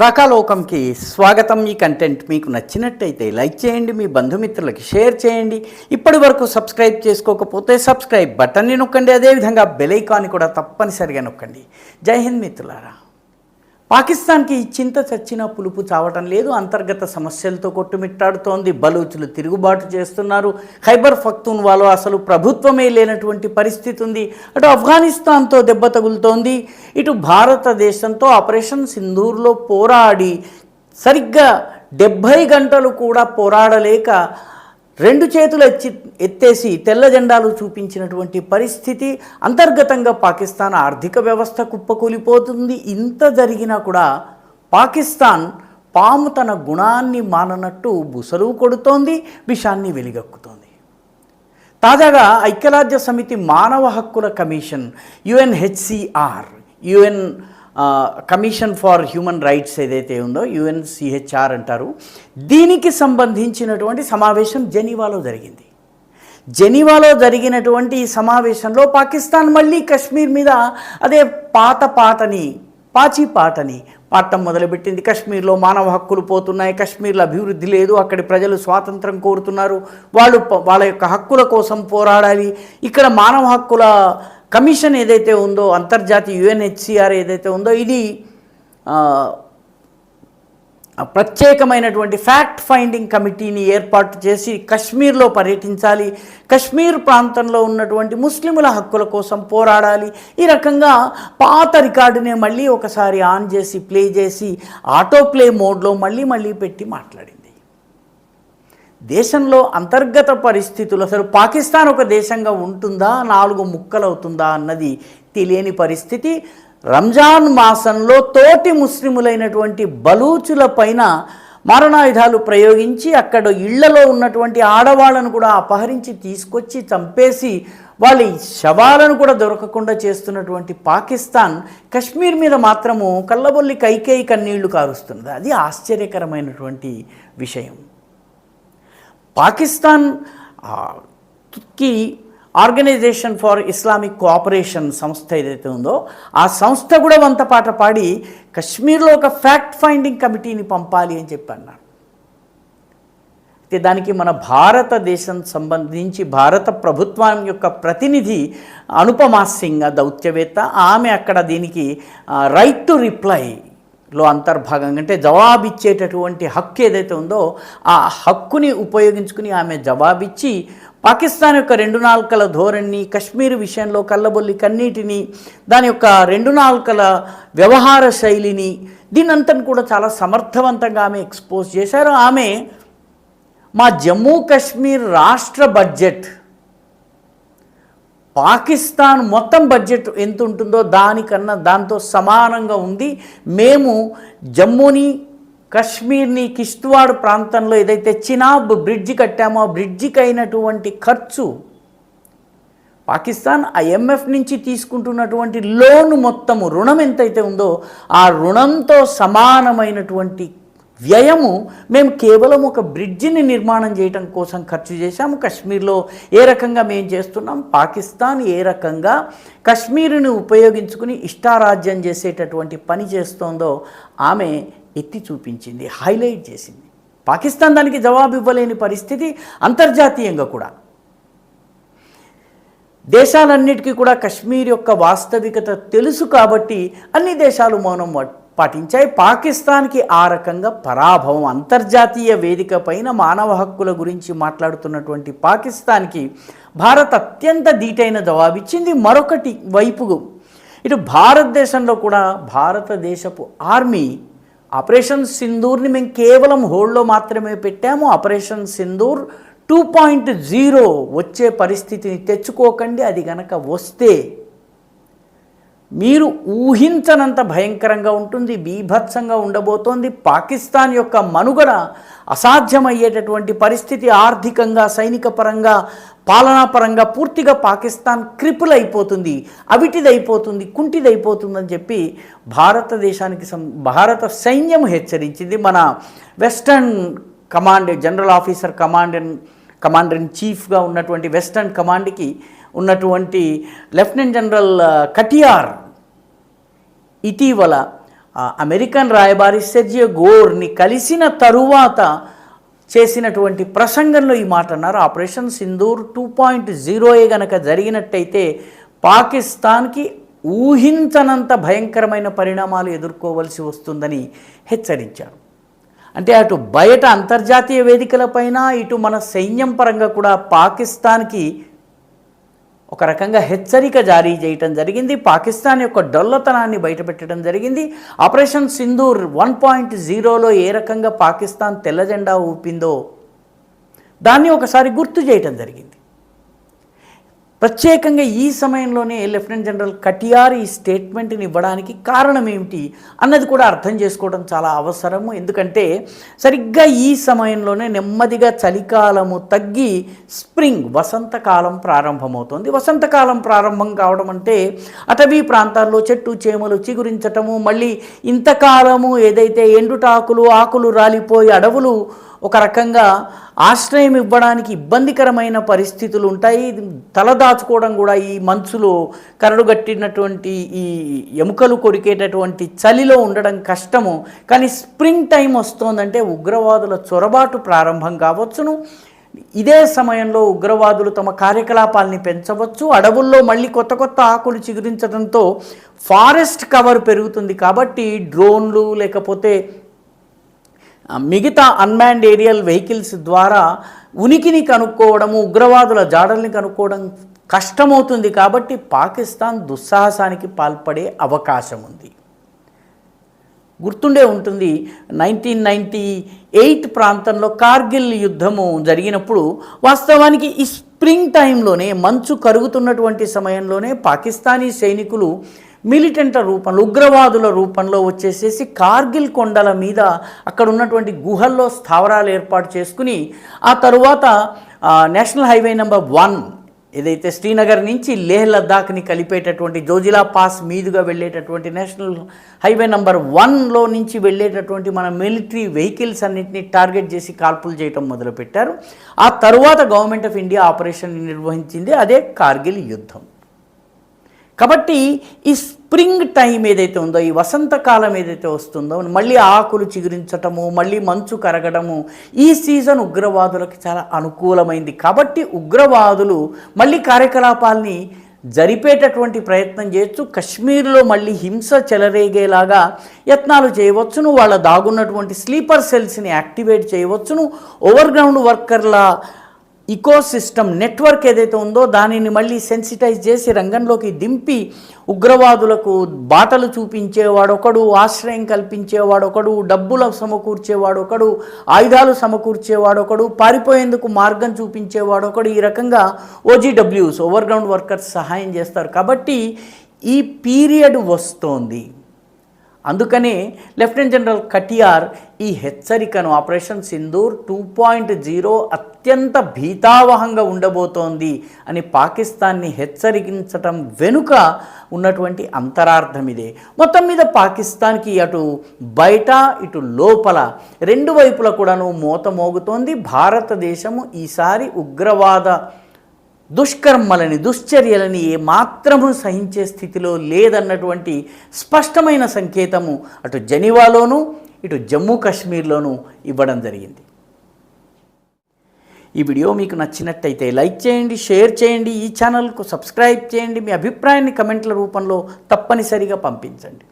రకాలోకంకి స్వాగతం. ఈ కంటెంట్ మీకు నచ్చినట్టయితే లైక్ చేయండి, మీ బంధుమిత్రులకి షేర్ చేయండి. ఇప్పటి వరకు సబ్స్క్రైబ్ చేసుకోకపోతే సబ్స్క్రైబ్ బటన్ని నొక్కండి, అదేవిధంగా బెల్ ఐకాన్ని కూడా తప్పనిసరిగా నొక్కండి. జై హింద్ మిత్రులారా. పాకిస్తాన్కి చింత చచ్చినా పులుపు చావటం లేదు. అంతర్గత సమస్యలతో కొట్టుమిట్టాడుతోంది. బలూచులు తిరుగుబాటు చేస్తున్నారు. ఖైబర్ పఖ్తూన్వాలో అసలు ప్రభుత్వమే లేనటువంటి పరిస్థితి ఉంది. అటు ఆఫ్ఘనిస్తాన్తో దెబ్బ తగులుతోంది, ఇటు భారతదేశంతో ఆపరేషన్ సింధూర్లో పోరాడి సరిగ్గా 70 గంటలు కూడా పోరాడలేక రెండు చేతులు ఎత్తేసి తెల్ల జెండాలు చూపించినటువంటి పరిస్థితి. అంతర్గతంగా పాకిస్తాన్ ఆర్థిక వ్యవస్థ కుప్పకూలిపోతుంది. ఇంత జరిగినా కూడా పాకిస్తాన్ పాము తన గుణాన్ని మాననట్టు బుసలు కొడుతోంది, విషాన్ని వెలిగక్కుతోంది. తాజాగా ఐక్యరాజ్య సమితి మానవ హక్కుల commission UNHCR, UN commission for human rights ఏదైతే ఉందో యుఎన్సిహెచ్ఆర్ అంటారు, దీనికి సంబంధించినటువంటి సమావేశం జెనీవాలో జరిగింది. జెనీవాలో జరిగినటువంటి ఈ సమావేశంలో పాకిస్తాన్ మళ్ళీ కశ్మీర్ మీద అదే పాటని పాడటం మొదలుపెట్టింది. కశ్మీర్లో మానవ హక్కులు పోతున్నాయి, కశ్మీర్లో అభివృద్ధి లేదు, అక్కడి ప్రజలు స్వాతంత్రం కోరుతున్నారు, వాళ్ళ యొక్క హక్కుల కోసం పోరాడాలి. ఇక్కడ మానవ హక్కుల కమిషన్ ఏదైతే ఉందో, అంతర్జాతీయ యుఎన్హెచ్సిఆర్ ఏదైతే ఉందో, ఇది ప్రత్యేకమైనటువంటి ఫ్యాక్ట్ ఫైండింగ్ కమిటీని ఏర్పాటు చేసి కశ్మీర్లో పర్యటించాలి, కశ్మీర్ ప్రాంతంలో ఉన్నటువంటి ముస్లింల హక్కుల కోసం పోరాడాలి. ఈ రకంగా పాత రికార్డునే మళ్ళీ ఒకసారి ఆన్ చేసి ప్లే చేసి ఆటో ప్లే మోడ్లో మళ్ళీ పెట్టి మాట్లాడింది. దేశంలో అంతర్గత పరిస్థితులు, అసలు పాకిస్తాన్ ఒక దేశంగా ఉంటుందా, 4 ముక్కలవుతుందా అన్నది తెలియని పరిస్థితి. రంజాన్ మాసంలో తోటి ముస్లిములైనటువంటి బలూచుల పైన మారణాయుధాలు ప్రయోగించి అక్కడ ఇళ్లలో ఉన్నటువంటి ఆడవాళ్లను కూడా అపహరించి తీసుకొచ్చి చంపేసి వాళ్ళ శవాలను కూడా దొరకకుండా చేస్తున్నటువంటి పాకిస్తాన్ కశ్మీర్ మీద మాత్రము కళ్ళబొల్లి కైకేయి కన్నీళ్లు కారుస్తున్నది. అది ఆశ్చర్యకరమైనటువంటి విషయం. పాకిస్తాన్కి ఆర్గనైజేషన్ ఫర్ ఇస్లామిక్ కోఆపరేషన్ సంస్థ ఏదైతే ఉందో, ఆ సంస్థ కూడా వంతపాట పాడి కశ్మీర్లో ఒక ఫ్యాక్ట్ ఫైండింగ్ కమిటీని పంపాలి అని చెప్పి అన్నారు. అయితే దానికి మన భారతదేశం సంబంధించి భారత ప్రభుత్వం యొక్క ప్రతినిధి అనుపమా సింగ్ దౌత్యవేత్త, ఆమె అక్కడ దీనికి రైట్ టు రిప్లైలో అంతర్భాగంగా, అంటే జవాబిచ్చేటటువంటి హక్కు ఏదైతే ఉందో ఆ హక్కుని ఉపయోగించుకుని ఆమె జవాబిచ్చి పాకిస్తాన్ యొక్క 2 నాల్కల ధోరణిని, కశ్మీర్ విషయంలో కళ్ళబొల్లి కన్నీటిని, దాని యొక్క 2 నాల్కల వ్యవహార శైలిని, దీనంతను కూడా చాలా సమర్థవంతంగా ఆమె ఎక్స్పోజ్ చేశారు. ఆమె మా జమ్మూ కాశ్మీర్ రాష్ట్ర బడ్జెట్ పాకిస్తాన్ మొత్తం బడ్జెట్ ఎంత ఉంటుందో దాంతో సమానంగా ఉంది. మేము జమ్మూని, కశ్మీర్ని, కిష్త్వాడ్ ప్రాంతంలో ఏదైతే చినాబ్ బ్రిడ్జి కట్టామో ఆ బ్రిడ్జికి అయినటువంటి ఖర్చు పాకిస్తాన్ ఐఎంఎఫ్ నుంచి తీసుకుంటున్నటువంటి లోన్ మొత్తము, రుణం ఎంతైతే ఉందో ఆ రుణంతో సమానమైనటువంటి వ్యయము మేము కేవలం ఒక బ్రిడ్జిని నిర్మాణం చేయడం కోసం ఖర్చు చేశాము. కశ్మీర్లో ఏ రకంగా మేము చేస్తున్నాం, పాకిస్తాన్ ఏ రకంగా కశ్మీరుని ఉపయోగించుకుని ఇష్టారాజ్యం చేసేటటువంటి పని చేస్తోందో ఆమె ఎత్తి చూపించింది, హైలైట్ చేసింది. పాకిస్తాన్ దానికి జవాబు ఇవ్వలేని పరిస్థితి. అంతర్జాతీయంగా కూడా దేశాలన్నిటికీ కూడా కశ్మీర్ యొక్క వాస్తవికత తెలుసు కాబట్టి అన్ని దేశాలు మౌనం పాటించాయి. పాకిస్తాన్కి ఆ రకంగా పరాభవం. అంతర్జాతీయ వేదిక పైన మానవ హక్కుల గురించి మాట్లాడుతున్నటువంటి పాకిస్తాన్కి భారత్ అత్యంత ధీటైన జవాబిచ్చింది. మరొకటి వైపు ఇటు భారతదేశంలో కూడా భారతదేశపు ఆర్మీ ఆపరేషన్ సింధూర్ని మేము కేవలం హోల్డ్లో మాత్రమే పెట్టాము, ఆపరేషన్ సింధూర్ 2.0 వచ్చే పరిస్థితిని తెచ్చుకోకండి, అది గనక వస్తే మీరు ఊహించనంత భయంకరంగా ఉంటుంది, బీభత్సంగా ఉండబోతోంది. పాకిస్తాన్ యొక్క మనుగడ అసాధ్యమయ్యేటటువంటి పరిస్థితి, ఆర్థికంగా, సైనిక పరంగా, పాలనాపరంగా పూర్తిగా పాకిస్తాన్ క్రిపుల్ అయిపోతుంది, అవిటిదైపోతుంది, కుంటిదైపోతుందని చెప్పి భారతదేశానికి భారత సైన్యం హెచ్చరించింది. మన western command general officer commander in చీఫ్గా ఉన్నటువంటి వెస్టర్న్ కమాండ్కి ఉన్నటువంటి లెఫ్టినెంట్ జనరల్ కటియార్ ఇటీవల అమెరికన్ రాయబారి సెర్జియో గోర్ని కలిసిన తరువాత చేసినటువంటి ప్రసంగంలో ఈ మాట అన్నారు. ఆపరేషన్ సింధూర్ 2.0 గనక జరిగినట్టయితే పాకిస్తాన్కి ఊహించనంత భయంకరమైన పరిణామాలు ఎదుర్కోవలసి వస్తుందని హెచ్చరించారు. అంటే అటు బయట అంతర్జాతీయ వేదికలపైన ఇటు మన సైన్యం పరంగా కూడా పాకిస్తాన్కి ఒక రకంగా హెచ్చరిక జారీ చేయటం జరిగింది. పాకిస్తాన్ యొక్క డొల్లతనాన్ని బయటపెట్టడం జరిగింది. ఆపరేషన్ సింధూర్ 1.0లో ఏ రకంగా పాకిస్తాన్ తెల్ల జెండా ఊపిందో దాన్ని ఒకసారి గుర్తు చేయటం జరిగింది. ప్రత్యేకంగా ఈ సమయంలోనే లెఫ్టినెంట్ జనరల్ కటియార్ ఈ స్టేట్మెంట్ని ఇవ్వడానికి కారణం ఏమిటి అన్నది కూడా అర్థం చేసుకోవడం చాలా అవసరము. ఎందుకంటే సరిగ్గా ఈ సమయంలోనే నెమ్మదిగా చలికాలము తగ్గి స్ప్రింగ్ వసంతకాలం ప్రారంభమవుతుంది. వసంతకాలం ప్రారంభం కావడం అంటే అటవీ ప్రాంతాల్లో చెట్టు చేమలు చిగురించటము, మళ్ళీ ఇంతకాలము ఏదైతే ఎండుటాకులు ఆకులు రాలిపోయి అడవులు ఒక రకంగా ఆశ్రయం ఇవ్వడానికి ఇబ్బందికరమైన పరిస్థితులు ఉంటాయి. తలదాచుకోవడం కూడా ఈ మంచులో కరడుగట్టినటువంటి ఈ ఎముకలు కొరికేటటువంటి చలిలో ఉండడం కష్టము. కానీ స్ప్రింగ్ టైం వస్తోందంటే ఉగ్రవాదుల చొరబాటు ప్రారంభం కావచ్చును. ఇదే సమయంలో ఉగ్రవాదులు తమ కార్యకలాపాలని పెంచవచ్చు. అడవుల్లో మళ్ళీ కొత్త కొత్త ఆకులు చిగురించడంతో ఫారెస్ట్ కవర్ పెరుగుతుంది. కాబట్టి డ్రోన్లు లేకపోతే మిగతా అన్మాన్డ్ ఏరియల్ వెహికల్స్ ద్వారా ఉనికిని కనుక్కోవడము, ఉగ్రవాదుల జాడల్ని కనుక్కోవడం కష్టమవుతుంది. కాబట్టి పాకిస్తాన్ దుస్సాహసానికి పాల్పడే అవకాశం ఉంది. గుర్తుండే ఉంటుంది 1998 ప్రాంతంలో కార్గిల్ యుద్ధము జరిగినప్పుడు వాస్తవానికి ఈ స్ప్రింగ్ టైంలోనే మంచు కరుగుతున్నటువంటి సమయంలోనే పాకిస్తానీ సైనికులు మిలిటెంట్ల రూపంలో ఉగ్రవాదుల రూపంలో వచ్చేసేసి కార్గిల్ కొండల మీద అక్కడ ఉన్నటువంటి గుహల్లో స్థావరాలు ఏర్పాటు చేసుకుని ఆ తరువాత నేషనల్ హైవే నెంబర్ 1 ఏదైతే శ్రీనగర్ నుంచి లేహ్ లద్దాఖ్ని కలిపేటటువంటి జోజిలా పాస్ మీదుగా వెళ్ళేటటువంటి నేషనల్ హైవే నెంబర్ 1లో నుంచి వెళ్ళేటటువంటి మన మిలిటరీ వెహికల్స్ అన్నింటినీ టార్గెట్ చేసి కాల్పులు చేయటం మొదలుపెట్టారు. ఆ తరువాత గవర్నమెంట్ ఆఫ్ ఇండియా ఆపరేషన్ నిర్వహించింది, అదే కార్గిల్ యుద్ధం. కాబట్టి ఈ స్ప్రింగ్ టైం ఏదైతే ఉందో, ఈ వసంతకాలం ఏదైతే వస్తుందో, మళ్ళీ ఆకులు చిగురించటము, మళ్ళీ మంచు కరగడము, ఈ సీజన్ ఉగ్రవాదులకు చాలా అనుకూలమైంది. కాబట్టి ఉగ్రవాదులు మళ్ళీ కార్యకలాపాలని జరిపేటటువంటి ప్రయత్నం చేయొచ్చు. కశ్మీర్లో మళ్ళీ హింస చెలరేగేలాగా యత్నాలు చేయవచ్చును. వాళ్ళ దాగున్నటువంటి స్లీపర్ సెల్స్ని యాక్టివేట్ చేయవచ్చును. ఓవర్ గ్రౌండ్ వర్కర్ల ఇకోసిస్టమ్ నెట్వర్క్ ఏదైతే ఉందో దానిని మళ్ళీ సెన్సిటైజ్ చేసి రంగంలోకి దింపి ఉగ్రవాదులకు బాటలు చూపించేవాడొకడు, ఆశ్రయం కల్పించేవాడొకడు, డబ్బులు సమకూర్చేవాడొకడు, ఆయుధాలు సమకూర్చేవాడొకడు, పారిపోయేందుకు మార్గం చూపించేవాడొకడు, ఈ రకంగా ఓజీడబ్ల్యూస్ ఓవర్ గ్రౌండ్ వర్కర్స్ సహాయం చేస్తారు. కాబట్టి ఈ పీరియడ్ వస్తోంది. అందుకనే లెఫ్టినెంట్ జనరల్ కటియార్ ఈ హెచ్చరికను ఆపరేషన్ సింధూర్ 2.0 అత్యంత భీతావహంగా ఉండబోతోంది అని పాకిస్తాన్ని హెచ్చరించటం వెనుక ఉన్నటువంటి అంతరార్థం ఇదే. మొత్తం మీద పాకిస్తాన్కి అటు బయట ఇటు లోపల రెండు వైపులా కూడాను మోత మోగుతోంది. భారతదేశము ఈసారి ఉగ్రవాద దుష్కర్మలని దుశ్చర్యలని ఏమాత్రము సహించే స్థితిలో లేదన్నటువంటి స్పష్టమైన సంకేతము అటు జెనీవాలోనూ ఇటు జమ్మూ కాశ్మీర్లోనూ ఇవ్వడం జరిగింది. ఈ వీడియో మీకు నచ్చినట్టయితే లైక్ చేయండి, షేర్ చేయండి, ఈ ఛానల్కు సబ్స్క్రైబ్ చేయండి, మీ అభిప్రాయాన్ని కమెంట్ల రూపంలో తప్పనిసరిగా పంపించండి.